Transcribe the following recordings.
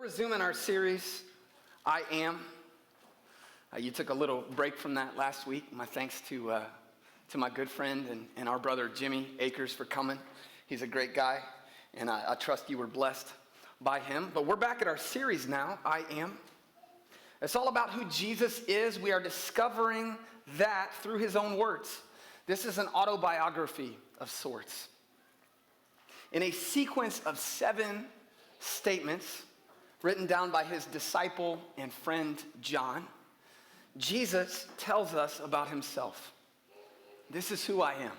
Resuming our series, I Am. You took a little break from that last week. My thanks to my good friend and our brother Jimmy Akers for coming. He's a great guy, and I trust you were blessed by him. But we're back at our series now, I Am. It's all about who Jesus is. We are discovering that through his own words. This is an autobiography of sorts. In a sequence of 7 statements written down by his disciple and friend John, Jesus tells us about himself. This is who I am.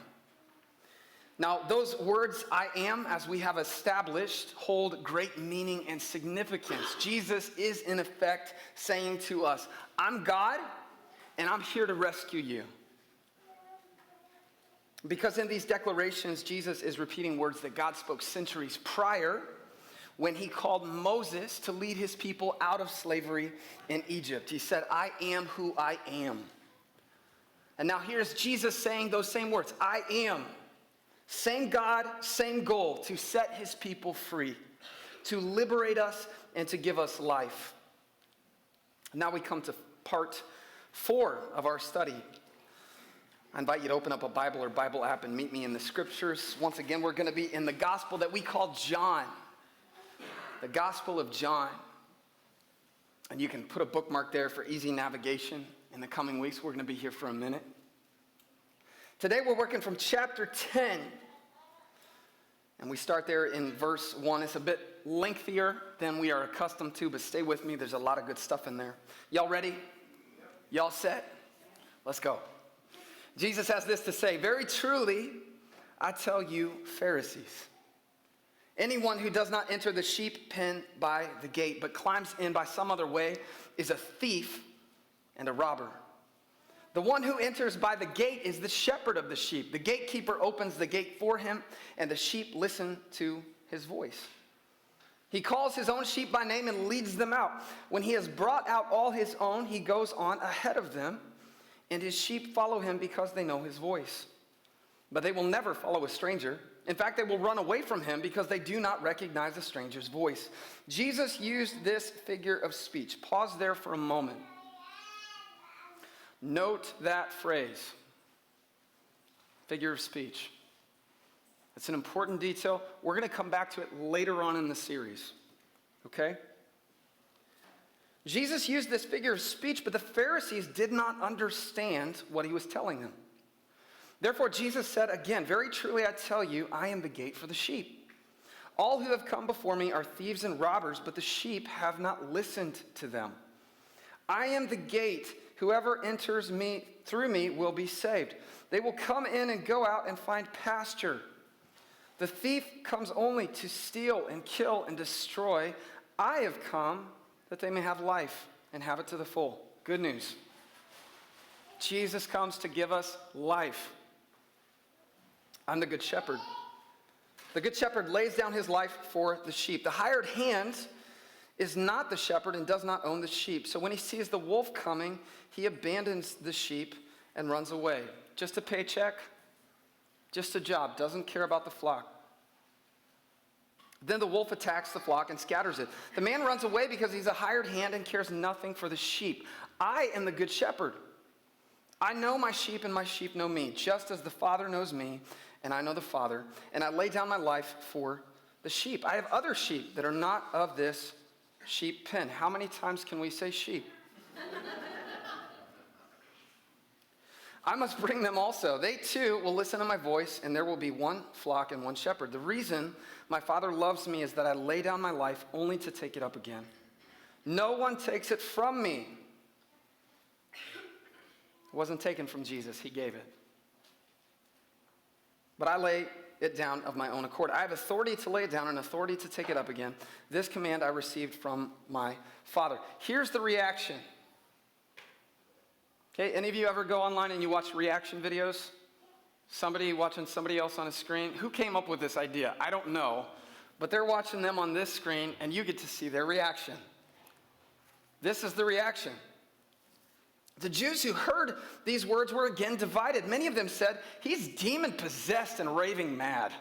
Now, those words, I am, as we have established, hold great meaning and significance. Jesus is, in effect, saying to us, I'm God, and I'm here to rescue you. Because in these declarations, Jesus is repeating words that God spoke centuries prior when he called Moses to lead his people out of slavery in Egypt. He said, I am who I am. And now here's Jesus saying those same words, I am. Same God, same goal, to set his people free, to liberate us and to give us life. Now we come to part 4 of our study. I invite you to open up a Bible or Bible app and meet me in the scriptures. Once again, we're going to be in the gospel that we call John. The Gospel of John. And you can put a bookmark there for easy navigation in the coming weeks. We're going to be here for a minute. Today we're working from chapter 10. And we start there in verse 1. It's a bit lengthier than we are accustomed to, but stay with me. There's a lot of good stuff in there. Y'all ready? Y'all set? Let's go. Jesus has this to say, very truly, I tell you, Pharisees, anyone who does not enter the sheep pen by the gate, but climbs in by some other way, is a thief and a robber. The one who enters by the gate is the shepherd of the sheep. The gatekeeper opens the gate for him, and the sheep listen to his voice. He calls his own sheep by name and leads them out. When he has brought out all his own, he goes on ahead of them, and his sheep follow him because they know his voice. But they will never follow a stranger. In fact, they will run away from him because they do not recognize a stranger's voice. Jesus used this figure of speech. Pause there for a moment. Note that phrase, figure of speech. It's an important detail. We're going to come back to it later on in the series. Okay? Jesus used this figure of speech, but the Pharisees did not understand what he was telling them. Therefore, Jesus said again, very truly I tell you, I am the gate for the sheep. All who have come before me are thieves and robbers, but the sheep have not listened to them. I am the gate. Whoever enters through me will be saved. They will come in and go out and find pasture. The thief comes only to steal and kill and destroy. I have come that they may have life and have it to the full. Good news. Jesus comes to give us life. I'm the good shepherd. The good shepherd lays down his life for the sheep. The hired hand is not the shepherd and does not own the sheep. So when he sees the wolf coming, he abandons the sheep and runs away. Just a paycheck, just a job, doesn't care about the flock. Then the wolf attacks the flock and scatters it. The man runs away because he's a hired hand and cares nothing for the sheep. I am the good shepherd. I know my sheep and my sheep know me, just as the Father knows me and I know the Father, and I lay down my life for the sheep. I have other sheep that are not of this sheep pen. How many times can we say sheep? I must bring them also. They too will listen to my voice, and there will be one flock and one shepherd. The reason my Father loves me is that I lay down my life only to take it up again. No one takes it from me. It wasn't taken from Jesus. He gave it. But I lay it down of my own accord. I have authority to lay it down and authority to take it up again. This command I received from my Father. Here's the reaction. Okay, any of you ever go online and you watch reaction videos? Somebody watching somebody else on a screen? Who came up with this idea? I don't know. But they're watching them on this screen and you get to see their reaction. This is the reaction. The Jews who heard these words were again divided. Many of them said, he's demon-possessed and raving mad.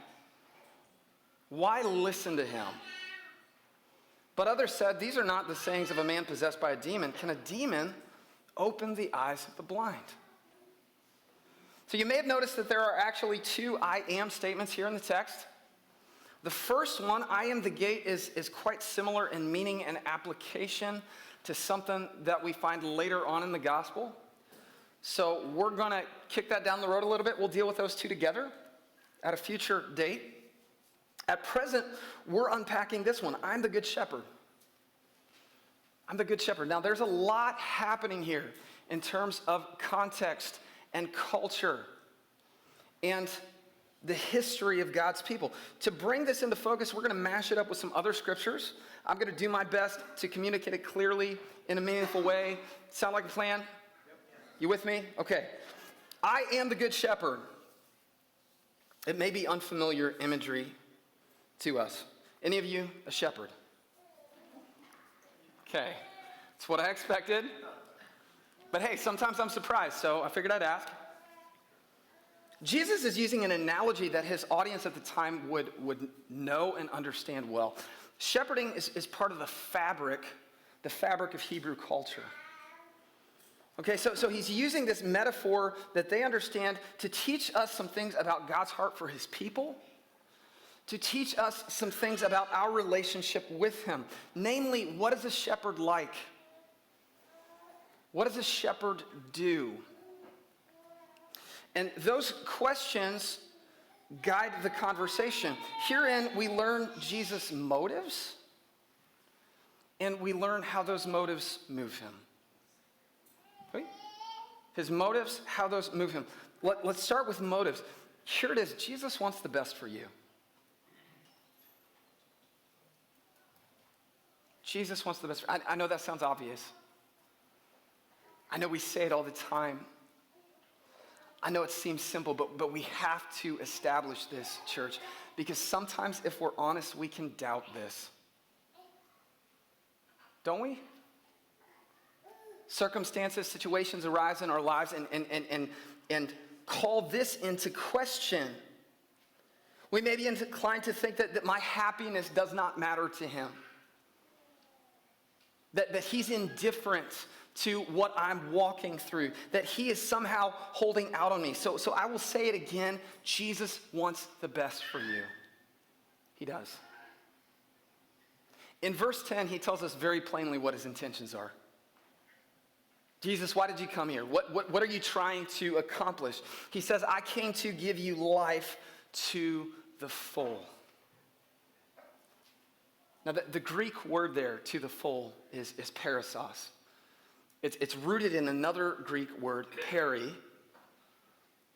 Why listen to him? But others said, these are not the sayings of a man possessed by a demon. Can a demon open the eyes of the blind? So you may have noticed that there are actually two I am statements here in the text. The first one, I am the gate, is quite similar in meaning and application to something that we find later on in the gospel. So we're going to kick that down the road a little bit. We'll deal with those two together at a future date. At present, we're unpacking this one. I'm the good shepherd. I'm the good shepherd. Now, there's a lot happening here in terms of context and culture and the history of God's people. To bring this into focus, we're going to mash it up with some other scriptures. I'm going to do my best to communicate it clearly in a meaningful way. Sound like a plan? You with me? Okay. I am the good shepherd. It may be unfamiliar imagery to us. Any of you a shepherd? Okay. That's what I expected. But hey, sometimes I'm surprised, so I figured I'd ask. Jesus is using an analogy that his audience at the time would know and understand well. Shepherding is part of the fabric of Hebrew culture. Okay, so he's using this metaphor that they understand to teach us some things about God's heart for his people, to teach us some things about our relationship with him. Namely, what is a shepherd like? What does a shepherd do? And those questions guide the conversation. Herein, we learn Jesus' motives, and we learn how those motives move him. Okay? His motives, how those move him. Let's start with motives. Here it is. Jesus wants the best for you. Jesus wants the best. I know that sounds obvious. I know we say it all the time. I know it seems simple, but we have to establish this, church, because sometimes, if we're honest, we can doubt this. Don't we? Circumstances, situations arise in our lives and call this into question. We may be inclined to think that my happiness does not matter to him. That he's indifferent to what I'm walking through, that he is somehow holding out on me. So I will say it again, Jesus wants the best for you. He does. In verse 10, he tells us very plainly what his intentions are. Jesus, why did you come here? What are you trying to accomplish? He says, I came to give you life to the full. Now, the Greek word there, to the full, is perissos. It's rooted in another Greek word, peri,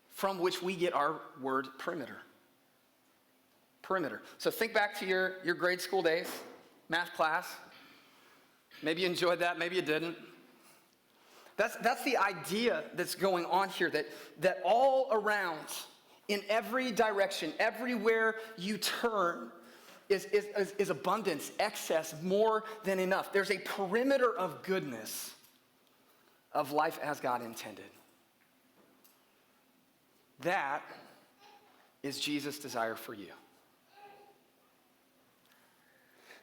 from which we get our word perimeter. Perimeter. So think back to your grade school days, math class. Maybe you enjoyed that, maybe you didn't. That's the idea that's going on here, that all around, in every direction, everywhere you turn, is abundance, excess, more than enough. There's a perimeter of goodness, of life as God intended. That is Jesus' desire for you.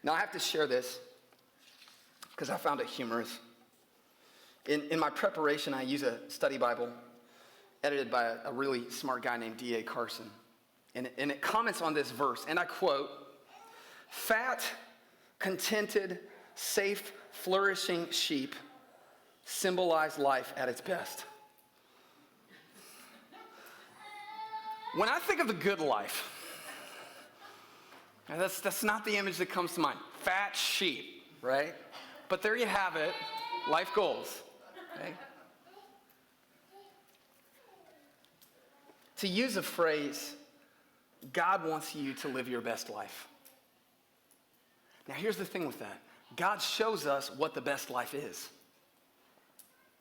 Now, I have to share this because I found it humorous. In my preparation, I use a study Bible edited by a really smart guy named D.A. Carson. And it comments on this verse, and I quote, "Fat, contented, safe, flourishing sheep symbolize life at its best." When I think of the good life, that's not the image that comes to mind. Fat sheep, right? But there you have it, life goals. Okay? To use a phrase, God wants you to live your best life. Now here's the thing with that. God shows us what the best life is.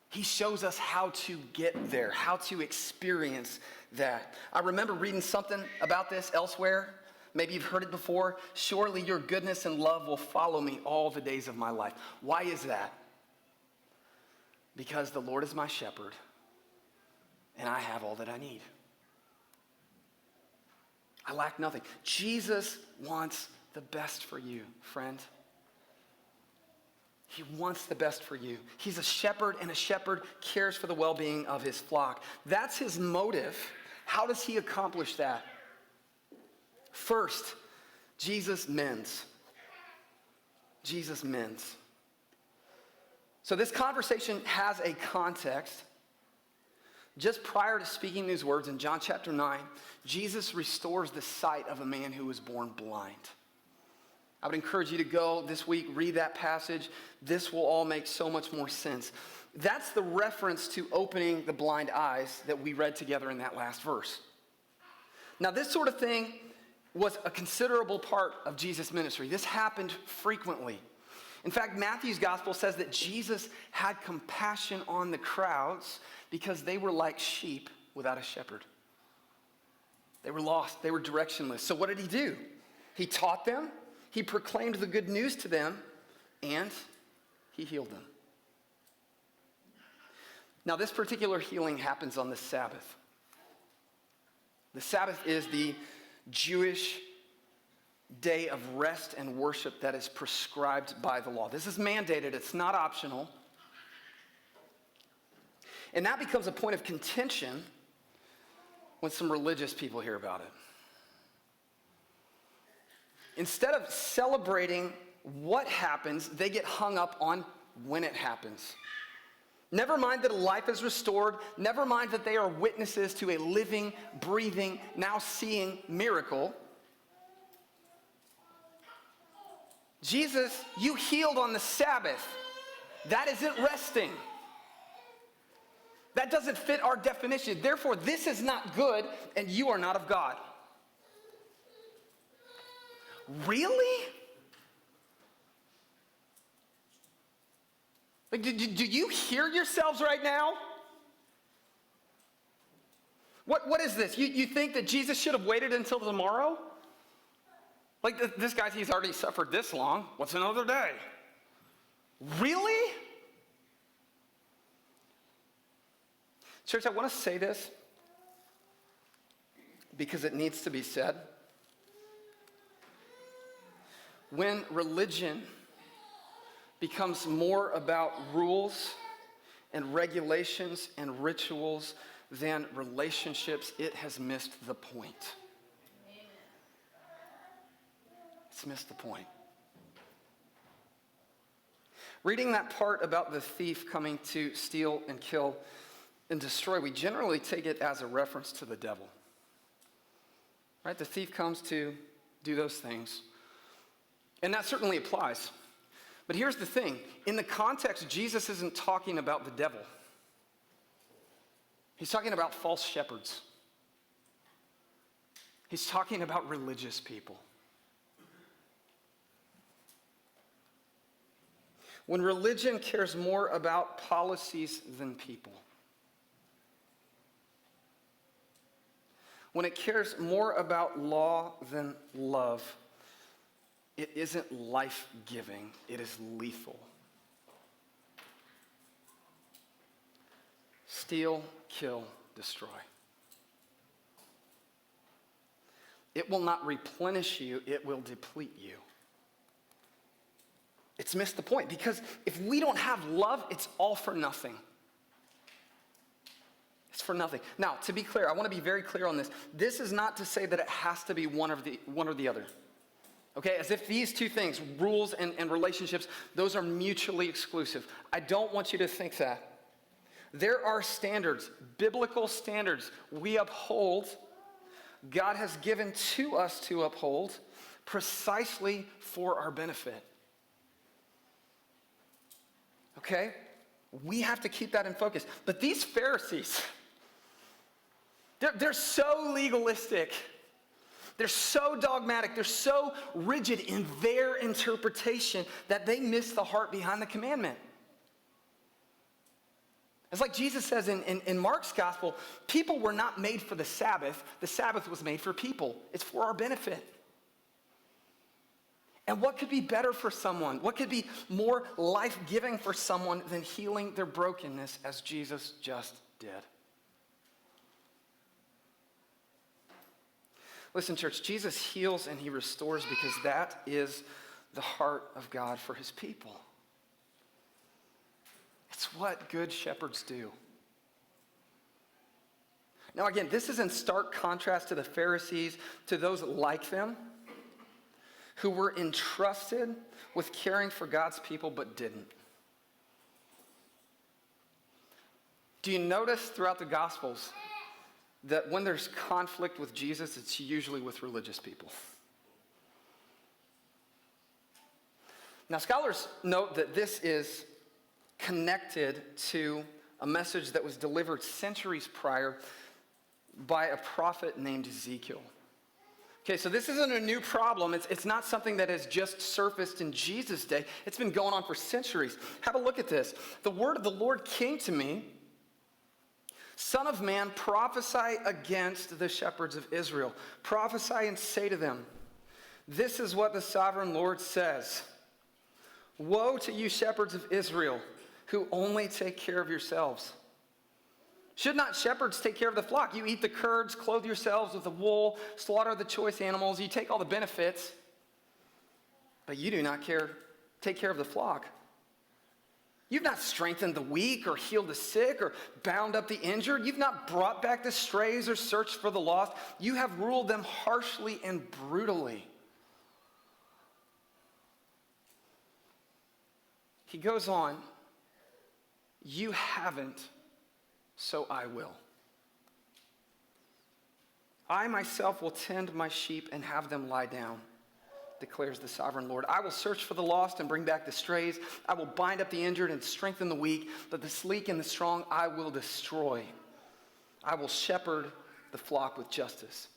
He shows us how to get there, how to experience that. I remember reading something about this elsewhere. Maybe you've heard it before. Surely your goodness and love will follow me all the days of my life. Why is that? Because the Lord is my shepherd, and I have all that I need. I lack nothing. Jesus wants the best for you, friend. he wants the best for you. He's a shepherd, and a shepherd cares for the well-being of his flock. That's his motive. How does he accomplish that? First, Jesus mends. Jesus mends. So this conversation has a context. Just prior to speaking these words in John chapter 9, Jesus restores the sight of a man who was born blind. I would encourage you to go this week, read that passage. This will all make so much more sense. That's the reference to opening the blind eyes that we read together in that last verse. Now, this sort of thing was a considerable part of Jesus' ministry. This happened frequently. In fact, Matthew's gospel says that Jesus had compassion on the crowds because they were like sheep without a shepherd. They were lost. They were directionless. So what did he do? He taught them. He proclaimed the good news to them, and he healed them. Now, this particular healing happens on the Sabbath. The Sabbath is the Jewish day of rest and worship that is prescribed by the law. This is mandated. It's not optional. And that becomes a point of contention when some religious people hear about it. Instead of celebrating what happens, they get hung up on when it happens. Never mind that a life is restored. Never mind that they are witnesses to a living, breathing, now seeing miracle. Jesus, you healed on the Sabbath. That isn't resting. That doesn't fit our definition. Therefore, this is not good, and you are not of God. Really? Like, do you hear yourselves right now? What is this? You think that Jesus should have waited until tomorrow? Like, this guy, he's already suffered this long. What's another day? Really? Church, I want to say this because it needs to be said. When religion becomes more about rules and regulations and rituals than relationships, it has missed the point. It's missed the point. Reading that part about the thief coming to steal and kill and destroy, we generally take it as a reference to the devil. Right? The thief comes to do those things. And that certainly applies. But here's the thing. In the context, Jesus isn't talking about the devil. He's talking about false shepherds. He's talking about religious people. When religion cares more about policies than people, when it cares more about law than love, it isn't life-giving, it is lethal. Steal, kill, destroy. It will not replenish you, it will deplete you. It's missed the point, because if we don't have love, it's all for nothing. It's for nothing. Now, to be clear, I want to be very clear on this. This is not to say that it has to be one or the other. Okay, as if these two things, rules and relationships, those are mutually exclusive. I don't want you to think that. There are standards, biblical standards we uphold, God has given to us to uphold precisely for our benefit. Okay? We have to keep that in focus. But these Pharisees, they're so legalistic. They're so dogmatic. They're so rigid in their interpretation that they miss the heart behind the commandment. It's like Jesus says in Mark's gospel, people were not made for the Sabbath. The Sabbath was made for people. It's for our benefit. And what could be better for someone? What could be more life-giving for someone than healing their brokenness as Jesus just did? Listen, church, Jesus heals and he restores because that is the heart of God for his people. what good shepherds do. Now again, this is in stark contrast to the Pharisees, to those like them, who were entrusted with caring for God's people but didn't. Do you notice throughout the Gospels that when there's conflict with Jesus, it's usually with religious people? Now, scholars note that this is connected to a message that was delivered centuries prior by a prophet named Ezekiel. Okay, so this isn't a new problem. It's not something that has just surfaced in Jesus' day. It's been going on for centuries. Have a look at this. The word of the Lord came to me, Son of man, prophesy against the shepherds of Israel. Prophesy and say to them, this is what the sovereign Lord says. Woe to you shepherds of Israel, who only take care of yourselves. Should not shepherds take care of the flock? You eat the curds, clothe yourselves with the wool, slaughter the choice animals, you take all the benefits, but you do not take care of the flock. You've not strengthened the weak or healed the sick or bound up the injured. You've not brought back the strays or searched for the lost. You have ruled them harshly and brutally. He goes on, you haven't, so I will. I myself will tend my sheep and have them lie down, declares the sovereign Lord. I will search for the lost and bring back the strays. I will bind up the injured and strengthen the weak, but the sleek and the strong I will destroy. I will shepherd the flock with justice.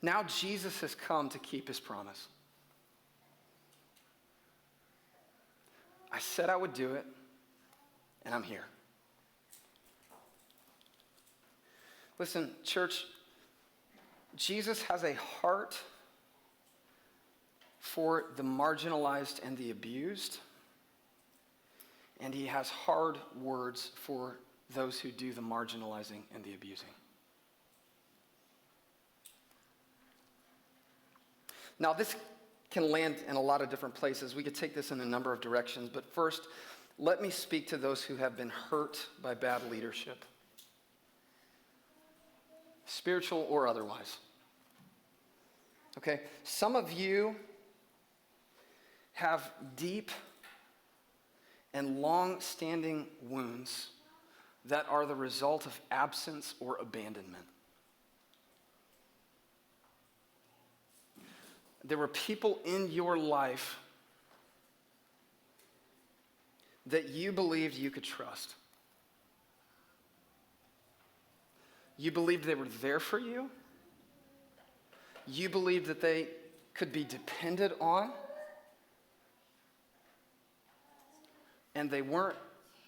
Now Jesus has come to keep his promise. I said I would do it, and I'm here. Listen, church, Jesus has a heart for the marginalized and the abused, and he has hard words for those who do the marginalizing and the abusing. Now, this can land in a lot of different places. We could take this in a number of directions, but first, let me speak to those who have been hurt by bad leadership, spiritual or otherwise. Okay, some of you have deep and long-standing wounds that are the result of absence or abandonment. There were people in your life that you believed you could trust. You believed they were there for you. You believed that they could be depended on. And they weren't,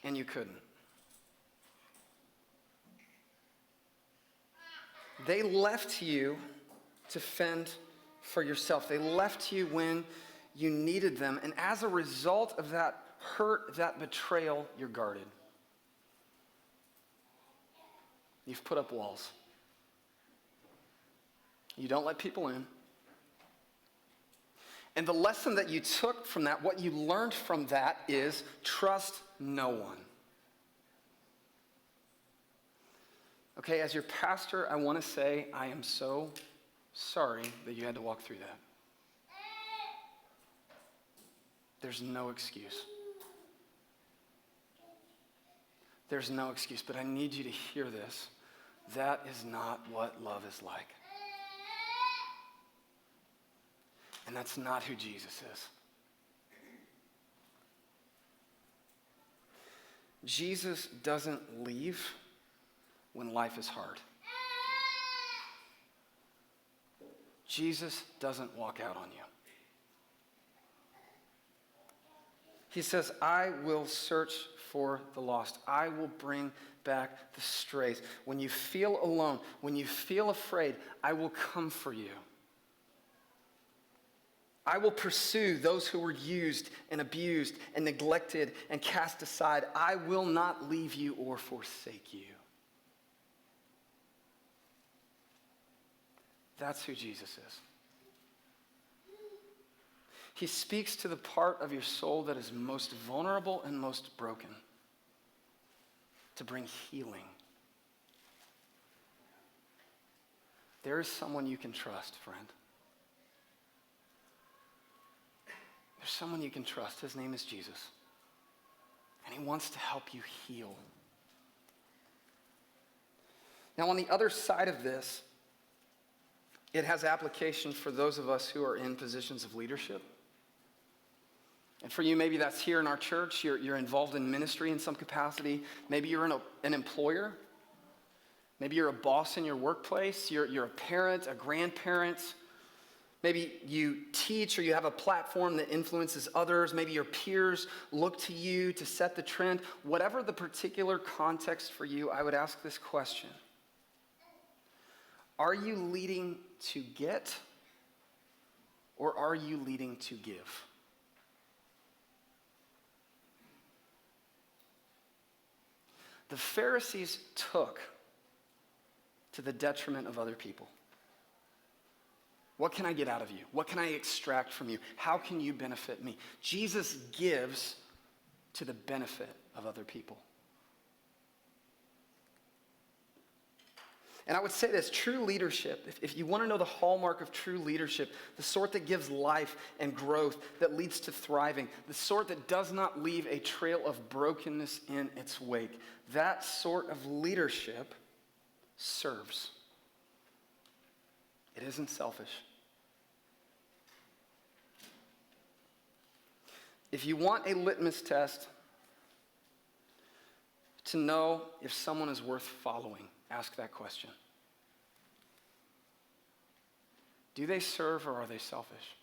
and you couldn't. They left you to fend for yourself. They left you when you needed them. And as a result of that hurt, that betrayal, you're guarded. You've put up walls. You don't let people in. And the lesson that you took from that, what you learned from that is trust no one. Okay, as your pastor, I want to say I am so sorry that you had to walk through that. There's no excuse. There's no excuse, but I need you to hear this. That is not what love is like. And that's not who Jesus is. Jesus doesn't leave when life is hard. Jesus doesn't walk out on you. He says, I will search for the lost. I will bring back the strays. When you feel alone, when you feel afraid, I will come for you. I will pursue those who were used and abused and neglected and cast aside. I will not leave you or forsake you. That's who Jesus is. He speaks to the part of your soul that is most vulnerable and most broken to bring healing. There is someone you can trust, friend. There's someone you can trust. His name is Jesus. And he wants to help you heal. Now, on the other side of this, it has application for those of us who are in positions of leadership. And for you, maybe that's here in our church. You're involved in ministry in some capacity. Maybe you're an employer. Maybe you're a boss in your workplace. You're a parent, a grandparent. Maybe you teach or you have a platform that influences others. Maybe your peers look to you to set the trend. Whatever the particular context for you, I would ask this question. Are you leading to get, or are you leading to give? The Pharisees took to the detriment of other people. What can I get out of you? What can I extract from you? How can you benefit me? Jesus gives to the benefit of other people. And I would say this, true leadership, if you want to know the hallmark of true leadership, the sort that gives life and growth, that leads to thriving, the sort that does not leave a trail of brokenness in its wake, that sort of leadership serves. It isn't selfish. If you want a litmus test to know if someone is worth following, ask that question. Do they serve or are they selfish?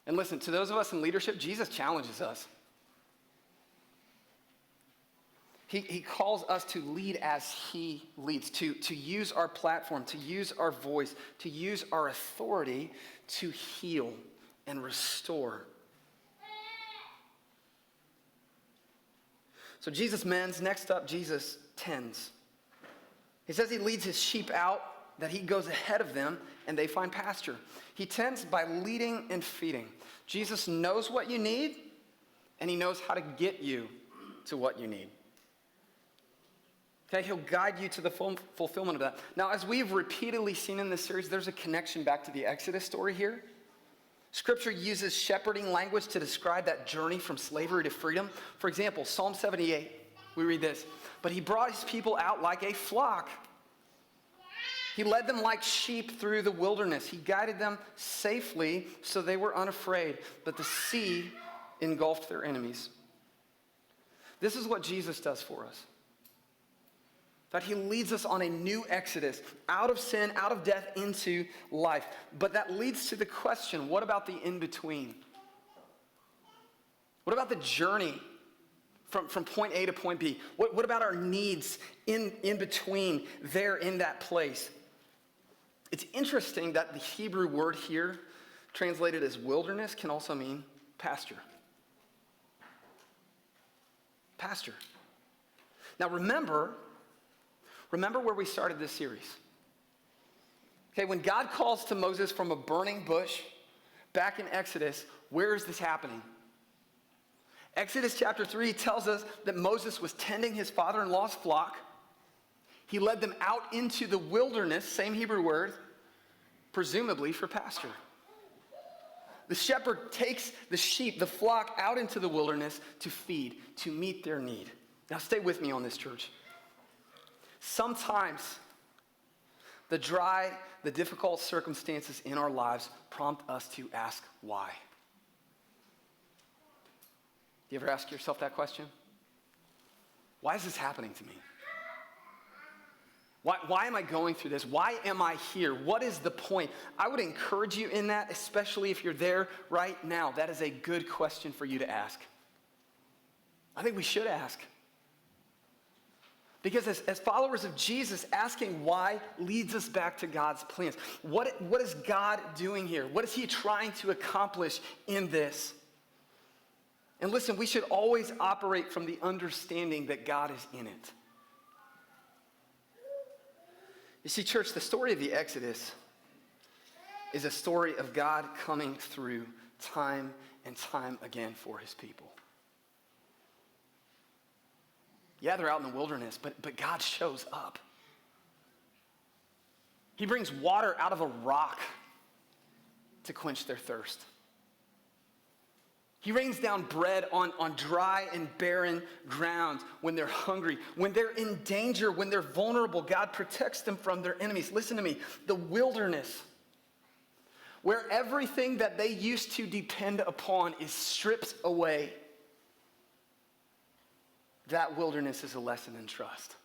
And listen, to those of us in leadership, Jesus challenges us. He calls us to lead as he leads, to use our platform, to use our voice, to use our authority to heal and restore. So Jesus mends. Next up, Jesus tends. He says he leads his sheep out, that he goes ahead of them, and they find pasture. He tends by leading and feeding. Jesus knows what you need, and he knows how to get you to what you need. Okay, he'll guide you to the fulfillment of that. Now, as we've repeatedly seen in this series, there's a connection back to the Exodus story here. Scripture uses shepherding language to describe that journey from slavery to freedom. For example, Psalm 78, we read this. But he brought his people out like a flock. He led them like sheep through the wilderness. He guided them safely so they were unafraid. But the sea engulfed their enemies. This is what Jesus does for us. That he leads us on a new exodus, out of sin, out of death, into life. But that leads to the question, what about the in-between? What about the journey from point A to point B? What about our needs in between there in that place? It's interesting that the Hebrew word here, translated as wilderness, can also mean pasture. Pasture. Now remember where we started this series. Okay, when God calls to Moses from a burning bush back in Exodus, where is this happening? Exodus chapter 3 tells us that Moses was tending his father-in-law's flock. He led them out into the wilderness, same Hebrew word, presumably for pasture. The shepherd takes the sheep, the flock, out into the wilderness to feed, to meet their need. Now stay with me on this, church. Sometimes the difficult circumstances in our lives prompt us to ask why. Do you ever ask yourself that question? Why is this happening to me? Why am I going through this? Why am I here? What is the point? I would encourage you in that, especially if you're there right now. That is a good question for you to ask. I think we should ask. Because as followers of Jesus, asking why leads us back to God's plans. What is God doing here? What is he trying to accomplish in this? And listen, we should always operate from the understanding that God is in it. You see, church, the story of the Exodus, is a story of God coming through time and time again for his people. Yeah, they're out in the wilderness, but God shows up. He brings water out of a rock to quench their thirst. He rains down bread on dry and barren ground when they're hungry. When they're in danger, when they're vulnerable, God protects them from their enemies. Listen to me. The wilderness, where everything that they used to depend upon is stripped away, that wilderness is a lesson in trust.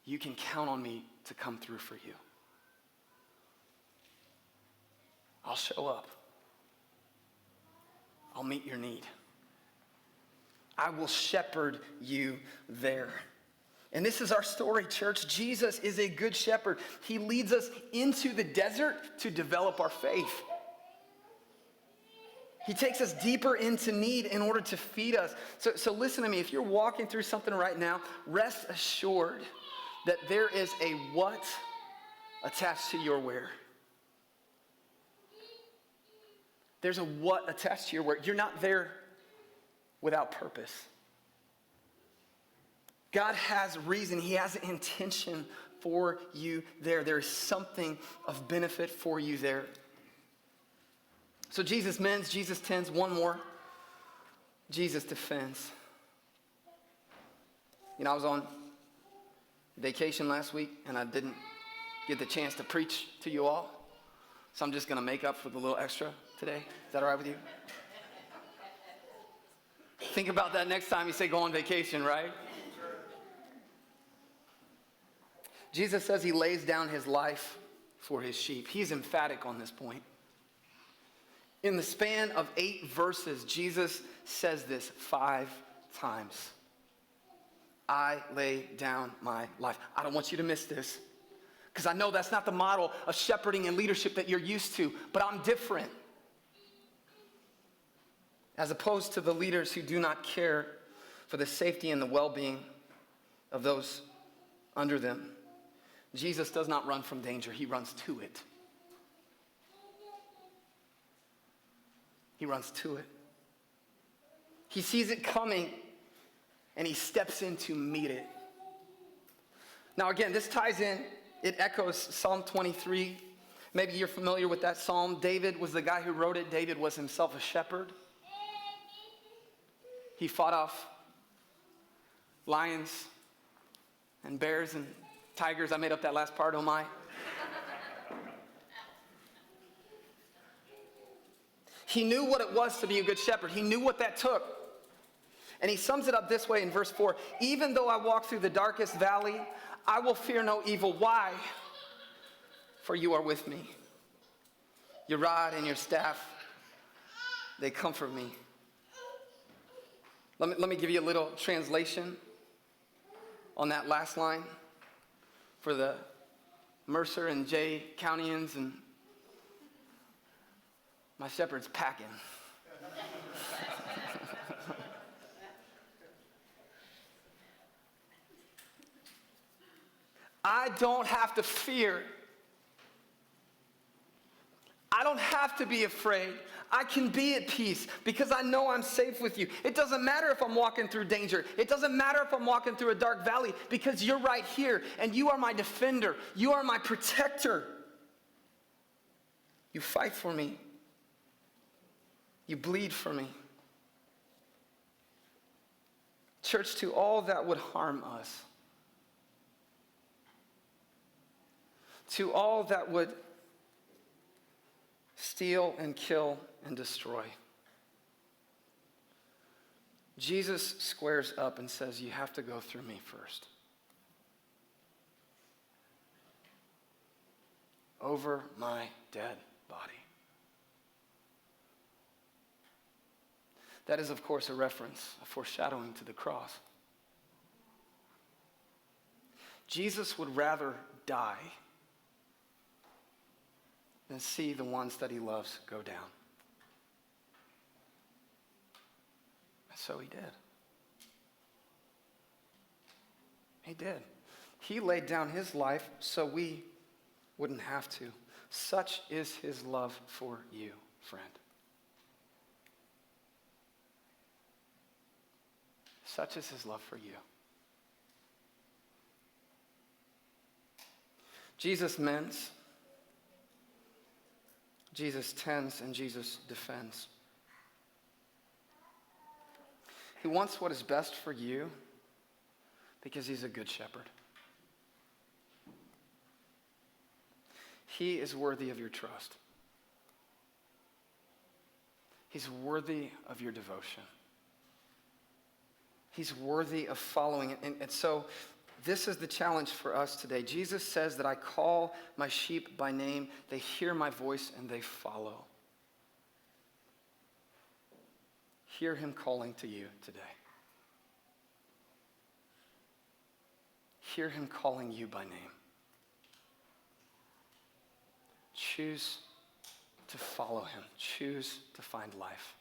You can count on me to come through for you. I'll show up. I'll meet your need. I will shepherd you there. And this is our story, church. Jesus is a good shepherd. He leads us into the desert to develop our faith. He takes us deeper into need in order to feed us. So listen to me. If you're walking through something right now, rest assured that there is a what attached to your where. There's a what attached to your where. You're not there without purpose. God has reason. He has intention for you there. There is something of benefit for you there. So Jesus mends, Jesus tends, one more. Jesus defends. I was on vacation last week, and I didn't get the chance to preach to you all. So I'm just going to make up for the little extra today. Is that all right with you? Think about that next time you say go on vacation, right? Jesus says he lays down his life for his sheep. He's emphatic on this point. In the span of 8 verses, Jesus says this 5 times. I lay down my life. I don't want you to miss this, because I know that's not the model of shepherding and leadership that you're used to, but I'm different. As opposed to the leaders who do not care for the safety and the well-being of those under them, Jesus does not run from danger. He runs to it. He runs to it. He sees it coming, and he steps in to meet it. Now again, this ties in, it echoes Psalm 23. Maybe you're familiar with that psalm. David was the guy who wrote it. David was himself a shepherd. He fought off lions and bears and tigers. I made up that last part, oh my. He knew what it was to be a good shepherd. He knew what that took. And he sums it up this way in verse 4. Even though I walk through the darkest valley, I will fear no evil. Why? For you are with me. Your rod and your staff, they comfort me. Let me give you a little translation on that last line for the Mercer and Jay Countyans and my shepherd's packing. I don't have to fear. I don't have to be afraid. I can be at peace because I know I'm safe with you. It doesn't matter if I'm walking through danger. It doesn't matter if I'm walking through a dark valley, because you're right here and you are my defender. You are my protector. You fight for me. You bleed for me. Church, to all that would harm us, to all that would steal and kill and destroy, Jesus squares up and says, you have to go through me first. Over my dead body. That is, of course, a reference, a foreshadowing to the cross. Jesus would rather die than see the ones that he loves go down. And so he did. He did. He laid down his life so we wouldn't have to. Such is his love for you, friend. Such is his love for you. Jesus mends, Jesus tends, and Jesus defends. He wants what is best for you because he's a good shepherd. He is worthy of your trust. He's worthy of your devotion. He's worthy of following it. And so this is the challenge for us today. Jesus says that I call my sheep by name. They hear my voice and they follow. Hear him calling to you today. Hear him calling you by name. Choose to follow him. Choose to find life.